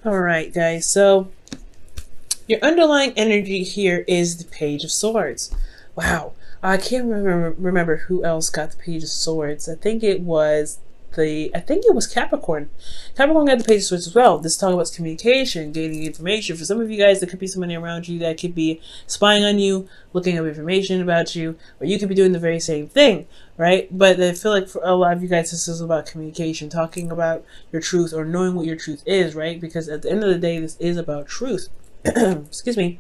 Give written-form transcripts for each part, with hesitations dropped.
All right, guys. So your underlying energy here is the Page of Swords. Wow. I can't remember who else got the Page of Swords. I think it was Capricorn. Capricorn got the Page of Swords as well. This is talking about communication, gaining information. For some of you guys, there could be somebody around you that could be spying on you, looking up information about you, or you could be doing the very same thing, right? But I feel like for a lot of you guys, this is about communication, talking about your truth or knowing what your truth is, right? Because at the end of the day, this is about truth. Excuse me.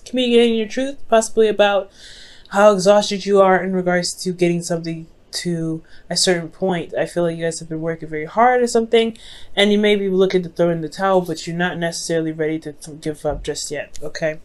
Communicating your truth, possibly about how exhausted you are in regards to getting something to a certain point. I feel like you guys have been working very hard or something, and you may be looking to throw in the towel, but you're not necessarily ready to give up just yet, okay?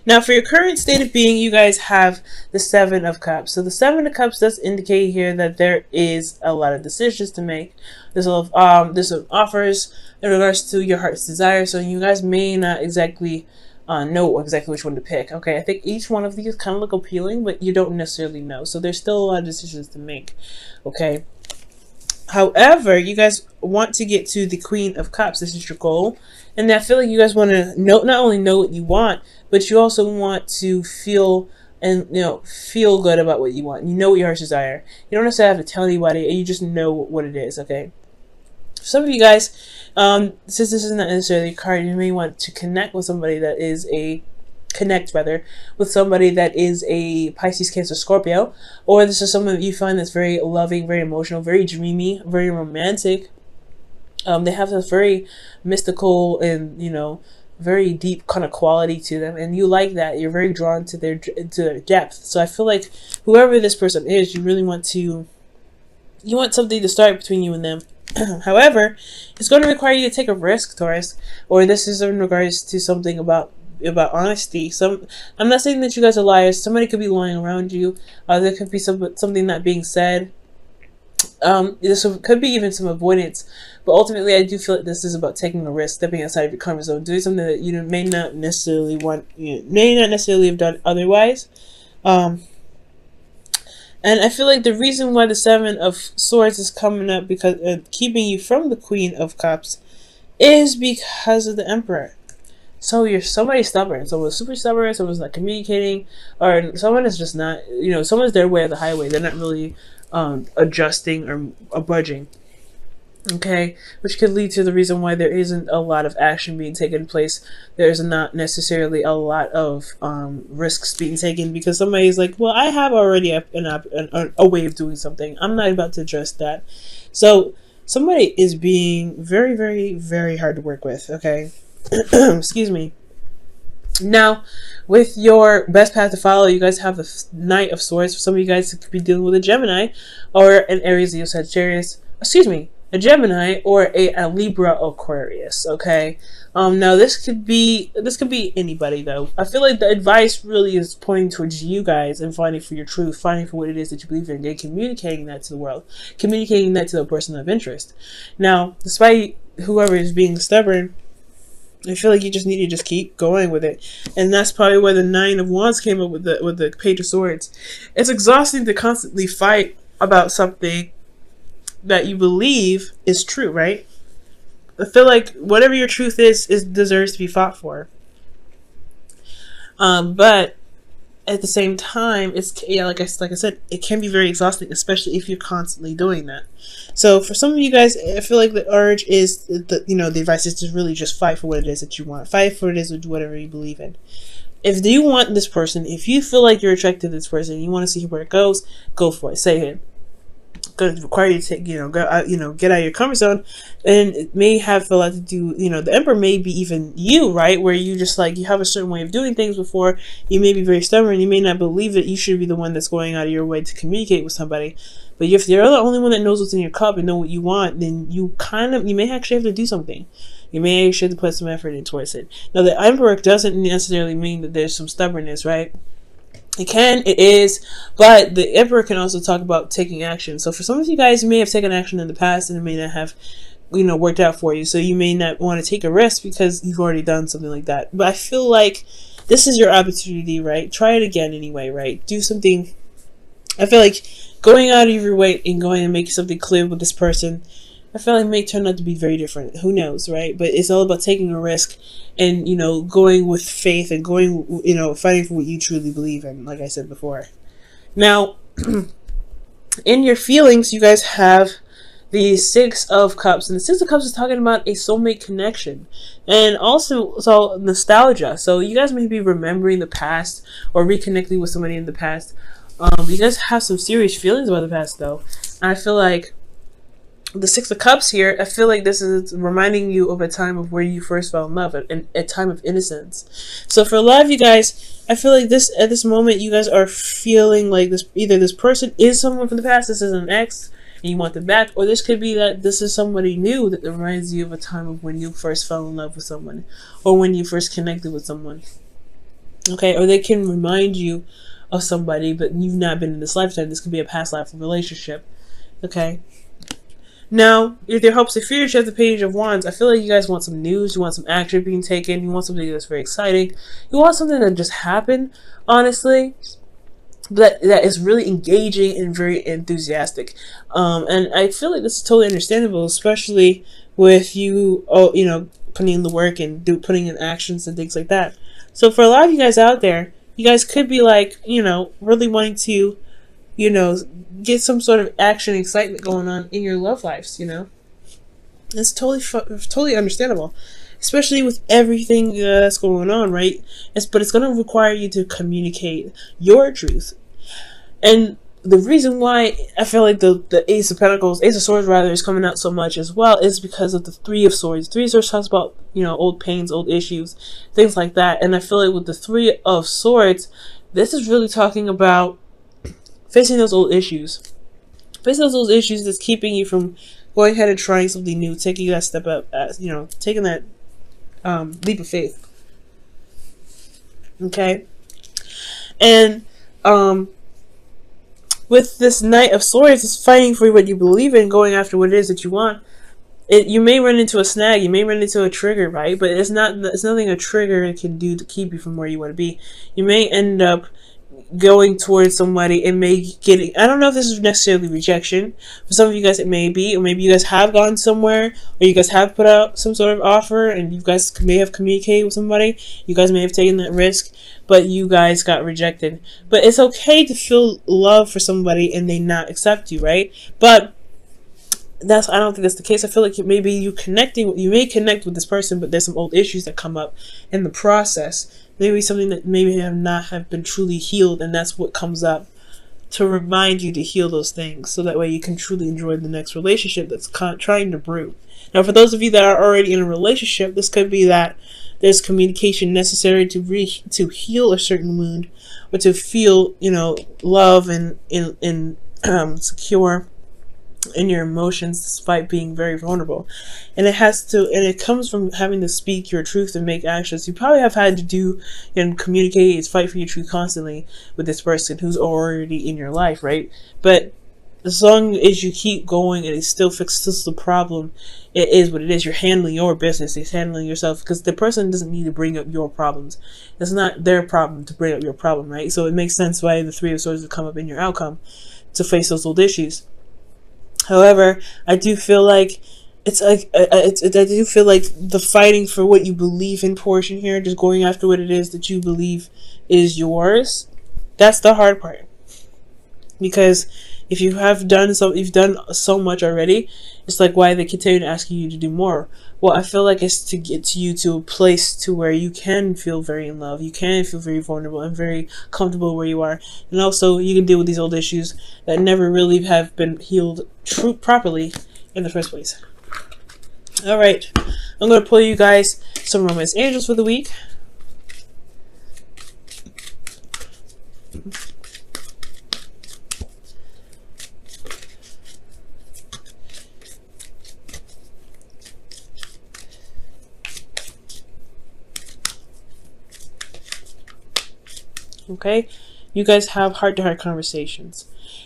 Now, for your current state of being, you guys have the Seven of Cups. So the Seven of Cups does indicate here that there is a lot of decisions to make. There's a lot of, offers in regards to your heart's desire, so you guys may not exactly know exactly which one to pick. Okay, I think each one of these kind of look appealing, but you don't necessarily know. So there's still a lot of decisions to make. Okay. However, you guys want to get to the Queen of Cups. This is your goal. And I feel like you guys want to not only know what you want, but you also want to feel good about what you want. You know what your heart's desire. You don't necessarily have to tell anybody, and you just know what it is, okay? Some of you guys, since this is not necessarily a card, you may want to connect with somebody that is with somebody that is a Pisces, Cancer, Scorpio, or this is someone that you find that's very loving, very emotional, very dreamy, very romantic. They have this very mystical and, very deep kind of quality to them, and you like that. You're very drawn to their depth. So I feel like whoever this person is, you want something to start between you and them. However, it's going to require you to take a risk, Taurus, or this is in regards to something about honesty. I'm not saying that you guys are liars. Somebody could be lying around you. There could be something not being said. This could be even some avoidance, but ultimately I do feel like this is about taking a risk, stepping outside of your comfort zone, doing something that you may not necessarily have done otherwise. And I feel like the reason why the Seven of Swords is coming up because keeping you from the Queen of Cups is because of the Emperor. So you're somebody stubborn. Someone's super stubborn. Someone's not communicating, or someone is just not. Someone's their way of the highway. They're not really adjusting or budging. Okay, which could lead to the reason why there isn't a lot of action being taken place. There's not necessarily a lot of risks being taken because somebody's like, well, I have already a way of doing something. I'm not about to address that. So somebody is being very, very, very hard to work with. Okay, excuse me. Now, with your best path to follow, you guys have the Knight of Swords. For some of you guys, it could be dealing with a Gemini or an Aries, Leo, Sagittarius. Excuse me. A Gemini or a Libra, Aquarius. Okay. Now this could be anybody though. I feel like the advice really is pointing towards you guys and finding for your truth, finding for what it is that you believe in, and communicating that to the world, communicating that to the person of interest. Now, despite whoever is being stubborn, I feel like you just need to keep going with it, and that's probably where the Nine of Wands came up with the Page of Swords. It's exhausting to constantly fight about something that you believe is true, right? I feel like whatever your truth is deserves to be fought for. But at the same time, like I said, it can be very exhausting, especially if you're constantly doing that. So for some of you guys, I feel like the urge is the advice is to really just fight for what it is that you want. Fight for what it is whatever you believe in. If you want this person, if you feel like you're attracted to this person, you want to see where it goes, go for it. Say it. Going to require you to take, get out of your comfort zone, and it may have a lot to do. The Emperor may be even you, right? Where you just you have a certain way of doing things before. You may be very stubborn. You may not believe that you should be the one that's going out of your way to communicate with somebody. But if you're the only one that knows what's in your cup and know what you want, then you may actually have to do something. You may actually have to put some effort in towards it. Now, the Emperor doesn't necessarily mean that there's some stubbornness, right? It is, but the Emperor can also talk about taking action. So for some of you guys, you may have taken action in the past and it may not have, worked out for you. So you may not want to take a risk because you've already done something like that. But I feel like this is your opportunity, right? Try it again anyway, right? Do something. I feel like going out of your way and going and making something clear with this person I feel like it may turn out to be very different. Who knows, right? But it's all about taking a risk and, you know, going with faith and going, you know, fighting for what you truly believe in, like I said before. Now, in your feelings, you guys have the Six of Cups. And the Six of Cups is talking about a soulmate connection. And also, so nostalgia. So you guys may be remembering the past or reconnecting with somebody in the past. You guys have some serious feelings about the past, though. And I feel like the Six of Cups here, I feel like this is reminding you of a time of where you first fell in love, and a time of innocence. So for a lot of you guys, I feel like this at this moment, you guys are feeling like this, either this person is someone from the past, this is an ex, and you want them back, or this could be that this is somebody new that reminds you of a time of when you first fell in love with someone, or when you first connected with someone. Okay, or they can remind you of somebody, but you've not been in this lifetime. This could be a past life relationship. Okay. Now, if your hopes and fears, you have the Page of Wands. I feel like you guys want some news, you want some action being taken, you want something that's very exciting, you want something that just happened, honestly, that is really engaging and very enthusiastic. And I feel like this is totally understandable, especially with you, you know, putting in the work and putting in actions and things like that. So for a lot of you guys out there, you guys could be like, you know, really wanting to, you know, get some sort of action, excitement going on in your love lives, you know. It's totally understandable, especially with everything that's going on, right? But it's going to require you to communicate your truth. And the reason why I feel like the Ace of Pentacles, Ace of Swords rather, is coming out so much as well is because of the Three of Swords. Three of Swords talks about, you know, old pains, old issues, things like that. And I feel like with the Three of Swords, this is really talking about facing those old issues. Facing those old issues that's keeping you from going ahead and trying something new, taking that step up, you know, taking that leap of faith. Okay? And with this Knight of Swords, it's fighting for what you believe in, going after what it is that you want. You may run into a snag, you may run into a trigger, right? But it's nothing a trigger can do to keep you from where you want to be. You may end up going towards somebody and may get, I don't know if this is necessarily rejection. For some of you guys it may be, or maybe you guys have gone somewhere, or you guys have put out some sort of offer and you guys may have communicated with somebody, you guys may have taken that risk, but you guys got rejected. But it's okay to feel love for somebody and they not accept you, right? But I don't think that's the case. I feel like maybe you may connect with this person, but there's some old issues that come up in the process. Maybe something that maybe have been truly healed, and that's what comes up to remind you to heal those things, so that way you can truly enjoy the next relationship that's trying to brew. Now, for those of you that are already in a relationship, this could be that there's communication necessary to heal a certain wound, or to feel, you know, love and secure in your emotions despite being very vulnerable. And it comes from having to speak your truth and make actions. You probably have had to do and communicate and fight for your truth constantly with this person who's already in your life, right? But as long as you keep going and it still fixes the problem, it is what it is. You're handling your business, it's handling yourself, because the person doesn't need to bring up your problems. It's not their problem to bring up your problem, right? So it makes sense why the Three of Swords would come up in your outcome, to face those old issues. However, I do feel like I do feel like the fighting for what you believe in portion here, just going after what it is that you believe is yours, that's the hard part. Because if you have done you've done so much already, it's like, why they continue to ask you to do more? Well, I feel like it's to get you to a place to where you can feel very in love, you can feel very vulnerable and very comfortable where you are, and also you can deal with these old issues that never really have been healed properly in the first place. All right, I'm going to pull you guys some romance angels for the week. Okay, you guys have heart-to-heart conversations,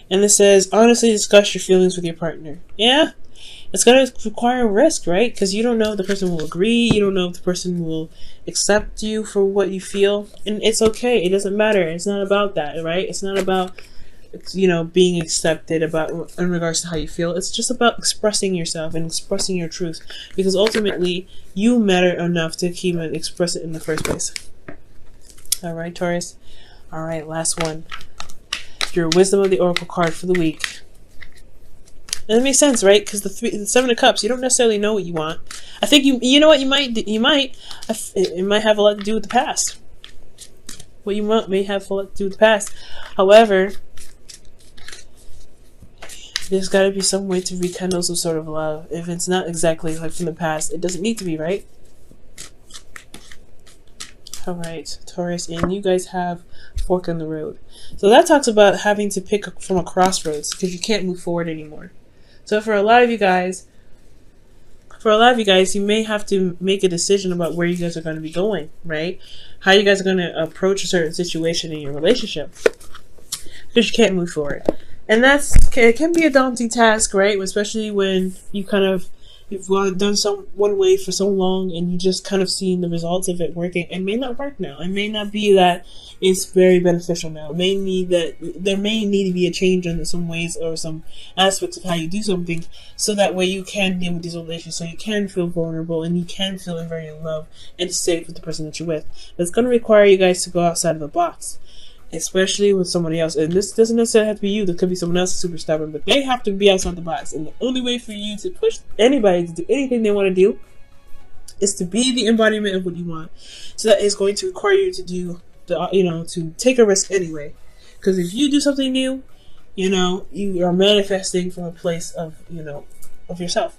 and it says honestly discuss your feelings with your partner. Yeah, it's going to require risk, right? Because you don't know if the person will agree, you don't know if the person will accept you for what you feel, and it's okay. It doesn't matter. It's not about that, right? It's not about you know, being accepted about in regards to how you feel. It's just about expressing yourself and expressing your truth, because ultimately you matter enough to keep and express it in the first place. All right, Taurus. All right, last one. Your wisdom of the oracle card for the week. And it makes sense, right? Because the Seven of Cups, you don't necessarily know what you want. I think you know what you might it might have a lot to do with the past. What you want may have a lot to do with the past. However, there's got to be some way to rekindle some sort of love. If it's not exactly like from the past, it doesn't need to be, right? All right, Taurus, and you guys have fork in the road. So that talks about having to pick from a crossroads because you can't move forward anymore. So for a lot of you guys, you may have to make a decision about where you guys are going to be going, right? How you guys are going to approach a certain situation in your relationship, because you can't move forward. And it can be a daunting task, right? Especially when you've done one way for so long and you just kind of seen the results of it working. It may not work now. It may not be that it's very beneficial now. There may need to be a change in some ways or some aspects of how you do something, so that way you can deal with these relations, so you can feel vulnerable and you can feel very in love and safe with the person that you're with. But it's going to require you guys to go outside of the box, especially with somebody else. And this doesn't necessarily have to be you. There could be someone else super stubborn, but they have to be outside the box. And the only way for you to push anybody to do anything they want to do is to be the embodiment of what you want. So that is going to require you to do to take a risk anyway. Because if you do something new, you are manifesting from a place of, of yourself.